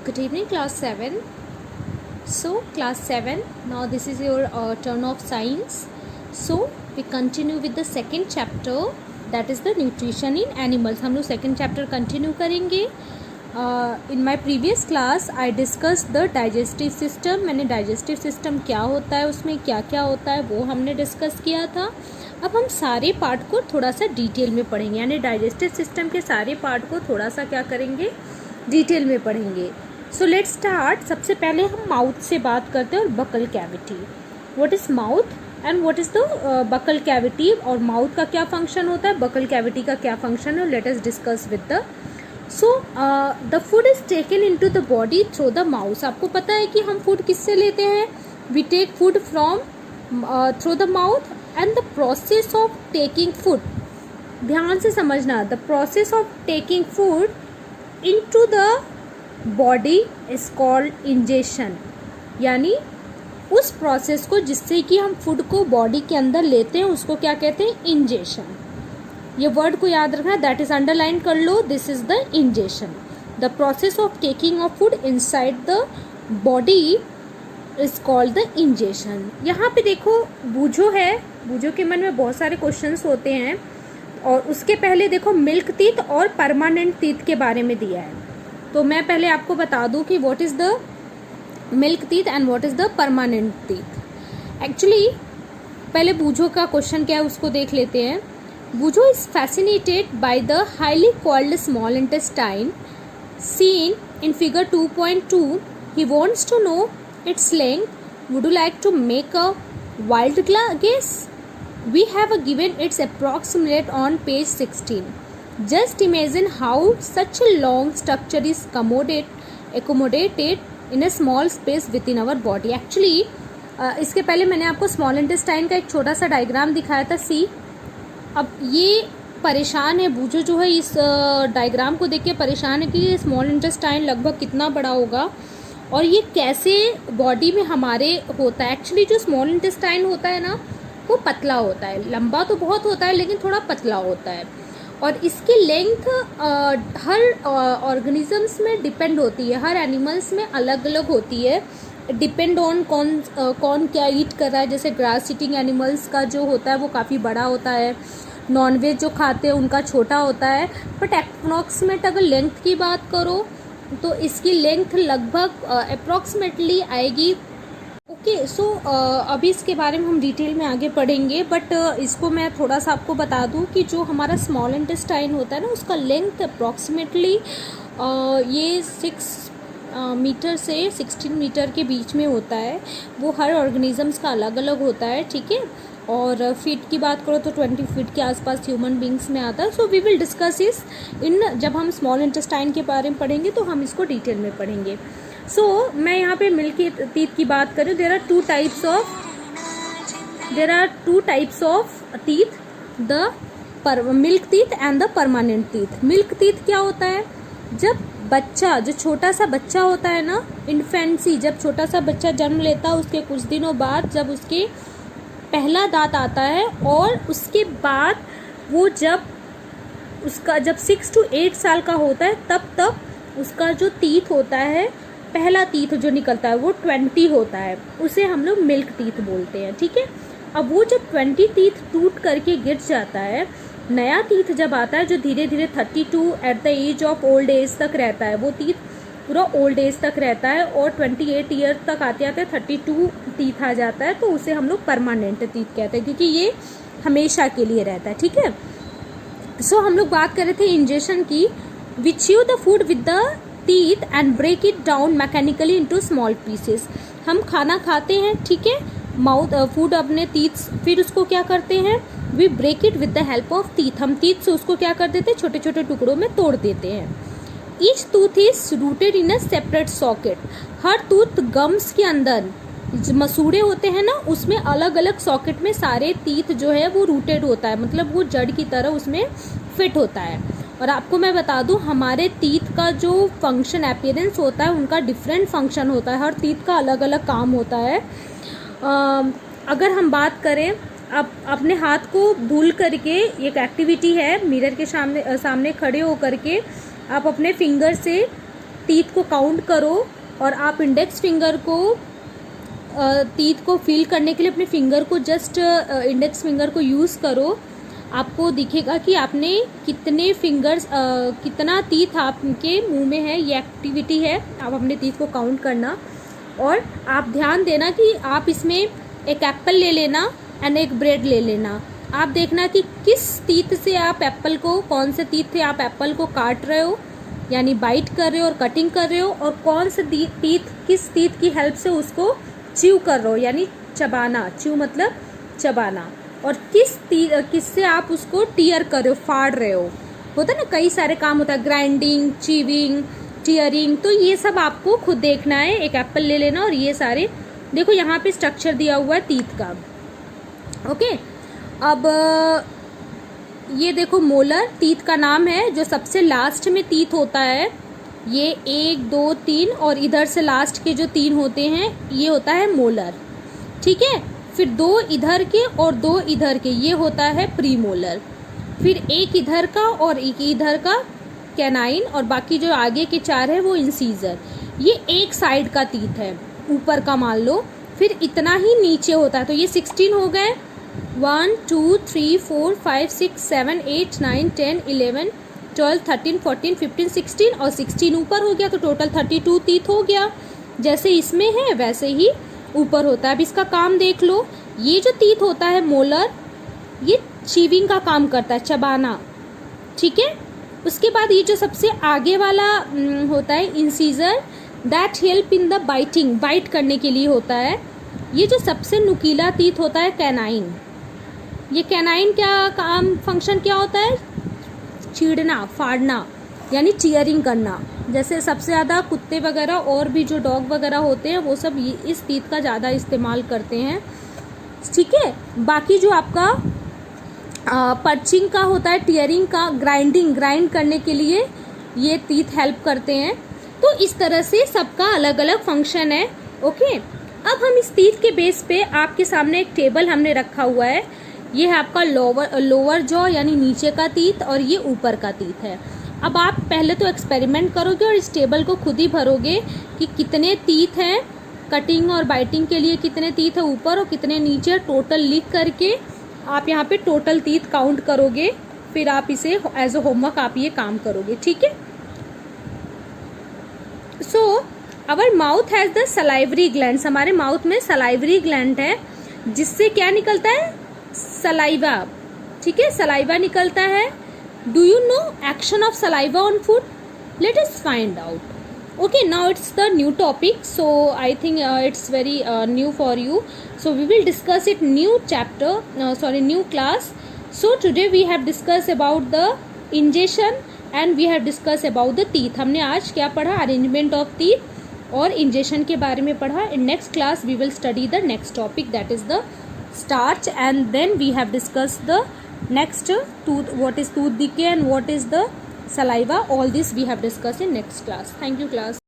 Good evening, class 7. So, class 7, now this is your turn of science. So, we continue with the second chapter, that is the nutrition in animals. हम लोग second chapter continue करेंगे. In my previous class, I discussed the digestive system. मैंने digestive system क्या होता है, उसमें क्या क्या होता है, वो हमने डिस्कस किया था. अब हम सारे पार्ट को थोड़ा सा डिटेल में पढ़ेंगे, यानी डाइजेस्टिव सिस्टम के सारे पार्ट को थोड़ा सा क्या करेंगे, डिटेल में पढ़ेंगे. So let's start. सबसे पहले हम माउथ से बात करते हैं और buccal cavity. What is mouth and what is the buccal cavity, और माउथ का क्या फंक्शन होता है, बकल कैविटी का क्या फंक्शन है, let us discuss with the. So the food is taken into the body through the mouth. आपको पता है कि हम फूड किससे लेते हैं, we take food from through the mouth. And the process of taking food, ध्यान से समझना, the process of taking food into the body is called ingestion. यानी उस प्रोसेस को जिससे कि हम फूड को बॉडी के अंदर लेते हैं उसको क्या कहते हैं, इंजेशन. ये वर्ड को याद रखना, दैट इज अंडरलाइन कर लो, this is the ingestion. The process of taking of food inside the body is called the ingestion. यहाँ पे देखो बूझो है, बूझो के मन में बहुत सारे क्वेश्चंस होते हैं, और उसके पहले देखो मिल्क टीथ और परमानेंट टीथ के बारे में दिया है. तो मैं पहले आपको बता दूं कि what is the milk teeth and what is the permanent teeth. Actually पहले बूझो का क्वेश्चन क्या है उसको देख लेते हैं. Boojho is fascinated by the highly coiled small intestine seen in figure 2.2. He wants to know its length. Would you like to make a wild guess? We have given its approximate on page 16. Just imagine how such a long structure is accommodated in a small space within our body. Actually इसके पहले मैंने आपको small intestine का एक छोटा सा diagram दिखाया था, सी. अब ये परेशान है, बूझो जो है इस डायग्राम को देख के परेशान है कि ये स्मॉल इंटेस्टाइन लगभग कितना बड़ा होगा और ये कैसे बॉडी में हमारे होता है. एक्चुअली जो स्मॉल इंटेस्टाइन होता है ना वो पतला होता है, लंबा तो बहुत होता है लेकिन थोड़ा पतला होता है, और इसकी लेंथ हर ऑर्गेनिजम्स में डिपेंड होती है, हर एनिमल्स में अलग अलग होती है, डिपेंड ऑन कौन क्या ईट कर रहा है. जैसे ग्रास ईटिंग एनिमल्स का जो होता है वो काफ़ी बड़ा होता है, नॉनवेज जो खाते हैं उनका छोटा होता है. बट अप्रॉक्सीमेट अगर लेंथ की बात करो तो इसकी लेंथ लगभग अप्रॉक्सीमेटली आएगी. ओके, सो अभी इसके बारे में हम डिटेल में आगे पढ़ेंगे, बट इसको मैं थोड़ा सा आपको बता दूं कि जो हमारा स्मॉल इंटेस्टाइन होता है ना उसका लेंथ अप्रॉक्सीमेटली ये 6 मीटर से 16 मीटर के बीच में होता है. वो हर ऑर्गेनिजम्स का अलग अलग होता है, ठीक है. और फीट की बात करो तो 20 फीट के आसपास ह्यूमन बींग्स में आता है. सो वी विल डिस्कस इस इन जब हम स्मॉल इंटेस्टाइन के बारे में पढ़ेंगे तो हम इसको डिटेल में पढ़ेंगे. सो मैं यहाँ पे मिल्क टीथ की बात करूँ, there are two types of teeth, the milk teeth and the permanent teeth. Milk teeth क्या होता है, जब बच्चा, जो छोटा सा बच्चा होता है ना, इन्फेंसी, जब छोटा सा बच्चा जन्म लेता है उसके कुछ दिनों बाद जब उसके पहला दांत आता है, और उसके बाद वो जब 6 to 8 साल का होता है तब उसका जो टीथ होता है, पहला टीथ जो निकलता है वो 20 होता है, उसे हम लोग मिल्क टीथ बोलते हैं, ठीक है. अब वो जब 20 टीथ टूट करके गिर जाता है, नया टीथ जब आता है जो धीरे धीरे 32 at the age of old age तक रहता है, वो टीथ पूरा ओल्ड एज तक रहता है, और 28 ईयर तक आते आते 32 टीथ आ जाता है, तो उसे हम लोग परमानेंट टीथ कहते हैं क्योंकि ये हमेशा के लिए रहता है, ठीक है. सो हम लोग बात कर रहे थे इंजेशन की. We chew the food with the teeth and break it down mechanically into small pieces. हम खाना खाते हैं, ठीक है, फूड अपने टीथ, फिर उसको क्या करते हैं, we break it with the help of teeth. हम टीथ से उसको क्या कर देते हैं, छोटे छोटे टुकड़ों में तोड़ देते हैं. Each tooth is rooted in a separate socket. Her tooth gums के अंदर मसूड़े होते हैं ना, उसमें अलग अलग सॉकेट में सारे टीथ जो है वो रूटेड होता है, मतलब वो जड़ की तरह उसमें फिट होता है. और आपको मैं बता दूं हमारे टीथ का जो फंक्शन अपीयरेंस होता है उनका डिफरेंट फंक्शन होता है, हर टीथ का अलग अलग काम होता है. अगर हम बात करें, अब अपने हाथ को धुल करके, एक एक्टिविटी है, मिरर के सामने खड़े हो करके आप अपने फिंगर से टीथ को काउंट करो और आप इंडेक्स फिंगर को टीथ को फील करने के लिए अपने फिंगर को जस्ट इंडेक्स फिंगर को यूज़ करो, आपको दिखेगा कि आपने कितने फिंगर्स कितना टीथ आपके मुंह में है। ये एक्टिविटी है, आप अपने टीथ को काउंट करना। और आप ध्यान देना कि आप इसमें एक एप्पल ले लेना एंड एक ब्रेड ले लेना। आप देखना कि किस टीथ से आप एप्पल को, कौन से टीथ से आप एप्पल को काट रहे हो यानी बाइट कर रहे हो और कटिंग कर रहे हो, और कौन से टीथ किस टीथ की हेल्प से उसको च्यू कर रहे हो यानी चबाना, च्यू मतलब चबाना, और किससे आप उसको टीयर कर रहे हो, फाड़ रहे हो। होता है ना, कई सारे काम होता है, ग्राइंडिंग, चीविंग, टीयरिंग, तो ये सब आपको खुद देखना है। एक एप्पल ले लेना और ये सारे देखो यहाँ पे स्ट्रक्चर दिया हुआ है टीथ का। ओके, अब ये देखो मोलर टीथ का नाम है, जो सबसे लास्ट में टीथ होता है। ये 1 2 3 और इधर से लास्ट के जो 3 होते हैं ये होता है मोलर, ठीक है। फिर 2 इधर के और 2 इधर के, ये होता है प्रीमोलर। फिर एक इधर का और एक इधर का कैनाइन, और बाकी जो आगे के 4 है वो इंसीजर। ये एक साइड का टीथ है, ऊपर का मान लो। फिर इतना ही नीचे होता है, तो ये 16 हो गए। 1 2 3 4 5 6 7 8 9 10 11 12 13 14 15 16 और 16 ऊपर हो गया, तो टोटल 32 टीथ हो गया। जैसे इसमें है वैसे ही ऊपर होता है। अब इसका काम देख लो, ये जो टीथ होता है मोलर, ये चीविंग का काम करता है, चबाना, ठीक है। उसके बाद ये जो सबसे आगे वाला होता है incisor, that help in the biting, bite करने के लिए होता है। ये जो सबसे नुकीला टीथ होता है कैनाइन, ये कैनाइन क्या काम, फंक्शन क्या होता है, चीड़ना, फाड़ना यानी टीयरिंग करना। जैसे सबसे ज़्यादा कुत्ते वगैरह और भी जो डॉग वगैरह होते हैं वो सब इस टीथ का ज़्यादा इस्तेमाल करते हैं, ठीक है। बाकी जो आपका पर्चिंग का होता है, टीयरिंग का, ग्राइंड करने के लिए ये टीथ हेल्प करते हैं। तो इस तरह से सबका अलग अलग फंक्शन है। ओके, अब हम इस टीथ के बेस पे आपके सामने एक टेबल हमने रखा हुआ है। ये है आपका लोअर जॉ यानी नीचे का टीथ, और ये ऊपर का टीथ है। अब आप पहले तो एक्सपेरिमेंट करोगे और इस टेबल को खुद ही भरोगे कि कितने टीथ हैं कटिंग और बाइटिंग के लिए, कितने टीथ है ऊपर और कितने नीचे, टोटल लिख करके आप यहाँ पे टोटल टीथ काउंट करोगे। फिर आप इसे एज अ होमवर्क आप ये काम करोगे, ठीक है। So our mouth has the salivary glands, हमारे माउथ में सलाइवरी ग्लैंड है, जिससे क्या निकलता है, सलाइवा, ठीक है, सलाइवा निकलता है। Do you know action of saliva on food? Let us find out. Okay, now it's the new topic, so I think it's very new for you, so we will discuss it new chapter, new class. So today we have discussed about the ingestion and we have discussed about the teeth. हमने आज क्या पढ़ा, arrangement of teeth और ingestion के बारे में पढ़ा। In next class we will study the next topic, that is the starch, and then we have discussed the next tooth, what is tooth decay and what is the saliva. All this we have discussed in next class. Thank you class.